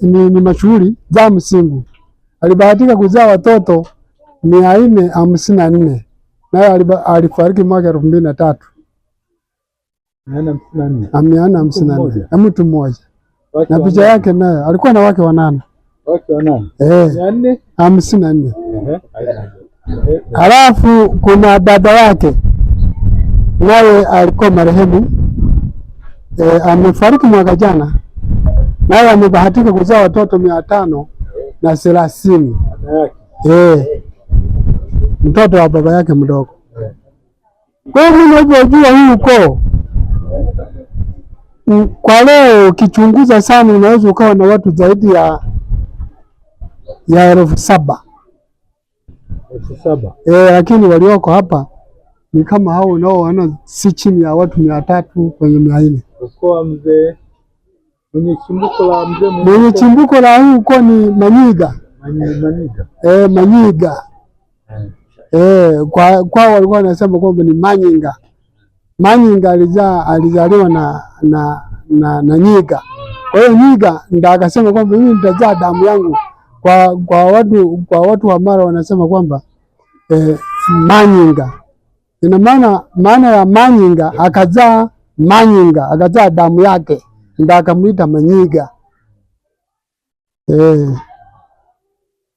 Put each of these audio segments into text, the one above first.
ni mashuhuri Jamu Singu alibahatika kuzaa watoto 454 naye alifariki mwaka 2003. 454 na mtu mmoja na picha yake naye alikuwa na wake 8. Wake 8? 454. Halafu kuna dada yake naye alikuwa marehemu amefariki mwaka jana, naye amebahatika kuzaa watoto 530. Mtoto wa baba yake mdogo. Kwa hiyo unavyojua hii ukoo kwa leo ukichunguza sana unaweza ukawa na watu zaidi ya 7,000. Lakini walioko hapa ni kama hao unaoona si chini ya watu 300 kwenye 400. Ukoo mzee mwenye chimbuko la huu ukoo ni Manyiga. Manyiga. Kwa walikuwa wanasema kwamba ni Manyinga. Manyinga alizaliwa na Nyiga. Kwa hiyo Nyiga ndio akasema kwamba mimi nitazaa damu yangu kwa watu wa Mara wanasema kwamba Manyinga. Ina maana ya Manyinga akazaa Manyinga, akazaa damu yake ndio akamuita Manyiga.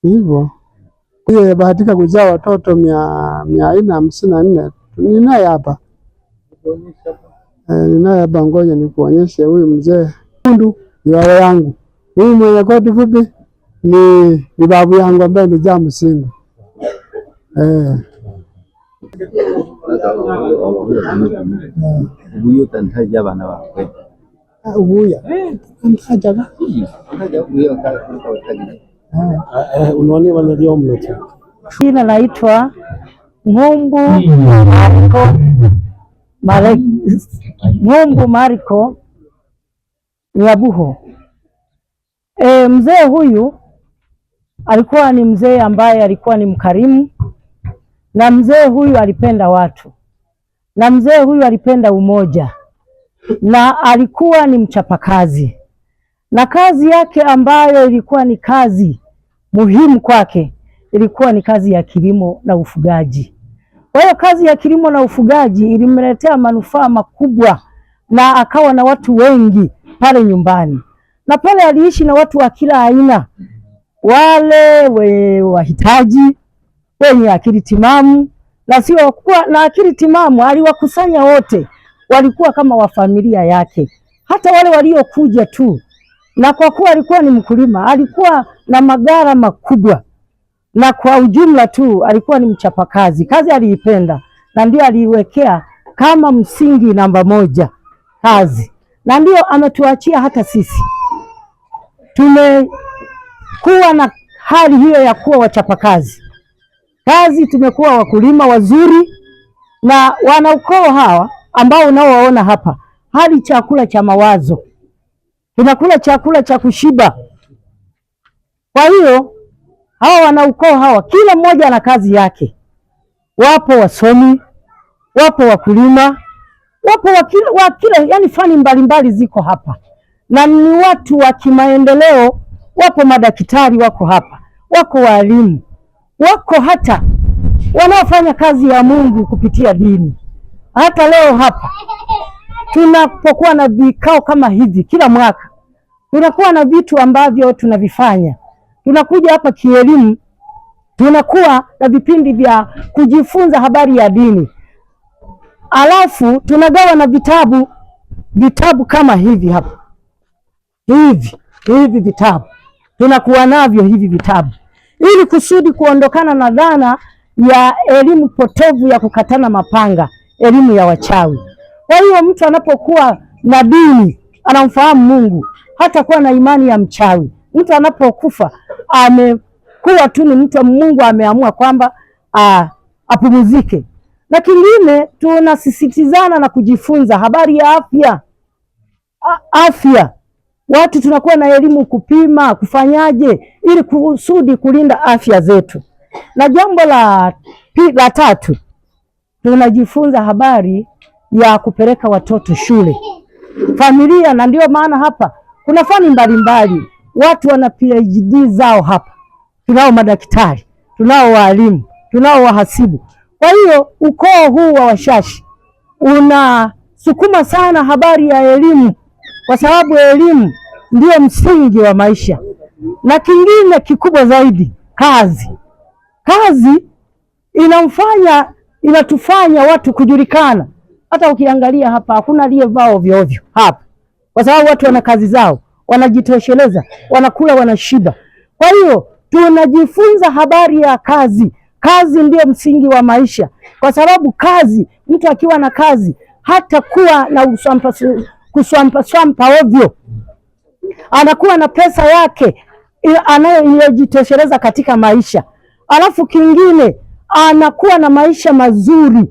Hivyo. Yeye bahatika kuzaa watoto 454. Ninaye hapa. Ninaye hapa, ngoja nikuonyeshe huyu mzee. Kundu ni baba yangu. Huyu mwenye koti fupi ni babu yangu ambaye ni Jamu Singu. Ubuyo tantaja abana bakwe. Ubuya. Tantaja. Unaona wanalio mmoja. Jina naitwa Ng'umbu Mariko Nyabuho. Mzee huyu alikuwa ni mzee ambaye alikuwa ni mkarimu, na mzee huyu alipenda watu, na mzee huyu alipenda umoja, na alikuwa ni mchapakazi, na kazi yake ambayo ilikuwa ni kazi muhimu kwake ilikuwa ni kazi ya kilimo na ufugaji. Kwa hiyo kazi ya kilimo na ufugaji ilimletea manufaa makubwa, na akawa na watu wengi pale nyumbani, na pale aliishi na watu wa kila aina, wale wahitaji, wenye akili timamu na sio kuwa na akili timamu. Aliwakusanya wote, walikuwa kama wa familia yake, hata wale waliokuja tu. Na kwa kuwa alikuwa ni mkulima, alikuwa na magara makubwa, na kwa ujumla tu alikuwa ni mchapakazi. Kazi aliipenda, na ndio aliiwekea kama msingi namba 1 kazi, na ndio ametuachia hata sisi. Tumekuwa na hali hiyo ya kuwa wachapakazi kazi, tumekuwa wakulima wazuri, na wanaukoo hawa ambao unaowaona hapa hali chakula cha mawazo, tunakula chakula cha kushiba. Kwa hiyo hawa wanaukoo hawa kila mmoja ana kazi yake. Wapo wasomi, wapo wakulima, wapo wakila yani fani mbalimbali ziko hapa, na ni watu wa kimaendeleo. Wapo madaktari wako hapa, wako walimu, wako hata wanaofanya kazi ya Mungu kupitia dini. Hata leo hapa tunapokuwa na vikao kama hivi kila mwaka, tunakuwa na vitu ambavyo tunavifanya. Tunakuja hapa kielimu, tunakuwa na vipindi vya kujifunza habari ya dini. Alafu tunagawa na vitabu kama hivi hapa. Hivi vitabu tunakuwa navyo hivi vitabu, ili kusudi kuondokana na dhana ya elimu potovu ya kukatana mapanga, elimu ya wachawi. Kwa hiyo mtu anapokuwa na dini, anamfahamu Mungu, hata kuwa na imani ya mchawi. Mtu anapokufa amekuwa tu ni mtu wa Mungu, ameamua kwamba apumzike. Na kingine tunasisitizana na kujifunza habari ya afya. Watu tunakuwa na elimu kupima, kufanyaje ili kusudi kulinda afya zetu. Na jambo la 3 tunajifunza habari ya kupeleka watoto shule, familia. Na ndio maana hapa kuna fani mbalimbali, watu wana PhD zao hapa. Tunao madaktari, tunao walimu, tunao wahasibu. Kwa hiyo ukoo huu wa Washashi unasukuma sana habari ya elimu, kwa sababu elimu ndio msingi wa maisha. Na kingine kikubwa zaidi, kazi. Kazi inatufanya watu kujulikana. Hata ukiangalia hapa hakuna aliyevaa ovyo ovyo hapa, kwa sababu watu wana kazi zao, wanajitosheleza, wanakula, wanashiba. Kwa hiyo tunajifunza habari ya kazi. Kazi ndio msingi wa maisha, kwa sababu kazi, mtu akiwa na kazi hata kuwa na kuswampa ovyo, anakuwa na pesa yake anayojitosheleza katika maisha. Alafu kingine, anakuwa na maisha mazuri,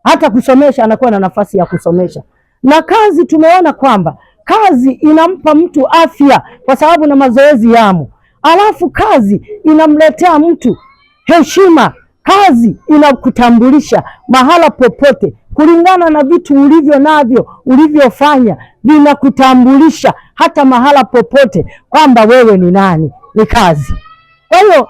hata kusomesha anakuwa na nafasi ya kusomesha. Na kazi tumeona kwamba kazi inampa mtu afya, kwa sababu na mazoezi yamo. Alafu kazi inamletea mtu heshima. Kazi inakutambulisha mahala popote, kulingana na vitu ulivyo navyo, ulivyofanya, vinakutambulisha hata mahala popote kwamba wewe ni nani, ni kazi. Kwa hiyo